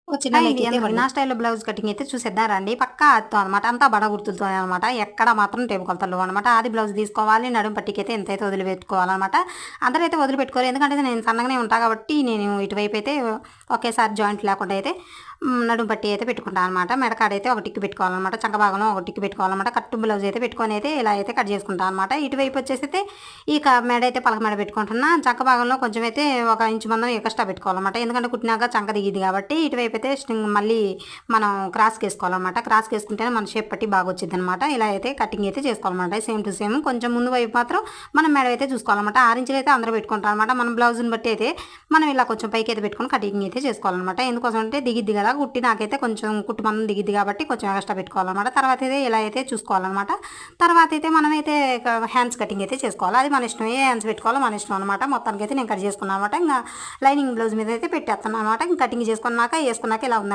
ఓ చిన్న hi like అండి అయితే అందరికి ఇవ్వండి. నా స్టైల్‌లో బ్లౌజ్ కటింగ్ అయితే చూసేద్దాం రండి. పక్కా అద్దుతో అనమాట. అంతా బడ గుర్తులతోనే అనమాట. ఎక్కడ మాత్రం టేపు కొలతలు అనమాట. ఆది బ్లౌజ్ తీసుకోవాలి. నడుము పట్టీకైతే ఎంతైతే వదిలిపెట్టుకోవాలనమాట. అందరైతే వదిలిపెట్టుకోరు. ఎందుకంటే నేను సన్నగానే ఉంటా కాబట్టి నేను ఇటువైపు అయితే ఒకేసారి జాయింట్ లేకుండా అయితే నడుము పట్టీ అయితే పెట్టుకుంటాను అనమాట. మెడకాడైతే ఒక టిక్ పెట్టుకోవాలనమాట. చంక భాగంలో ఒక టిక్ పెట్టుకోవాలనమాట. కట్టు బ్లౌజ్ అయితే పెట్టుకొని అయితే ఇలా అయితే కట్ చేసుకుంటాను అనమాట. ఇటువైపు వచ్చేసి అయితే మెడ అయితే పలక మెడ పెట్టుకుంటున్నా. చంక భాగంలో కొంచెం అయితే ఒక ఇంచు మందం ఎక్స్ట్రా పెట్టుకోవాలన్నమాట. ఎందుకంటే కుట్టినాక చంక దిగిద్ది కాబట్టి ఇటువైపు అయితే మళ్ళీ మనం క్రాస్కి వేసుకోవాలన్నమాట. క్రాస్కి వేసుకుంటేనే మన షేప్ పట్టి బాగా వచ్చింది అనమాట. ఇలా అయితే కటింగ్ అయితే చేసుకోవాలన్నమాట. సేమ్ టు సేమ్ కొంచెం ముందు వైపు మాత్రం మనం మెడ అయితే చూసుకోవాలన్నమాట. 6 ఇంచులు అయితే అందరూ పెట్టుకుంటారు అనమాట. మనం బ్లౌజ్ని బట్టి అయితే మనం ఇలా కొంచెం పైకి అయితే పెట్టుకొని కటింగ్ అయితే చేసుకోవాలన్నమాట. ఎందుకోసం అంటే దిగిద్ది కదా కుట్టి నాకైతే కొంచెం కుట్టు మందం దిగిద్ది కాబట్టి కొంచెం ఎక్స్ట్రా పెట్టుకోవాలన్నమాట. తర్వాత అయితే ఇలా అయితే చూసుకోవాలన్నమాట. తర్వాత అయితే మనమైతే హ్యాండ్స్ కటింగ్ అయితే చేసుకోవాలి. అది మన ఇష్టం. ఏ హ్యాండ్స్ పెట్టుకోవాలో మన ఇష్టం అనమాట. మొత్తానికి అయితే నేను కట్ చేసుకున్నాను అనమాట. ఇంకా లైనింగ్ బ్లౌజ్ మీద అయితే పెట్టేస్తాను అనమాట. ఇంకా కటింగ్ చేసుకున్నాక వేసుకున్నాక ఇలా ఉంది.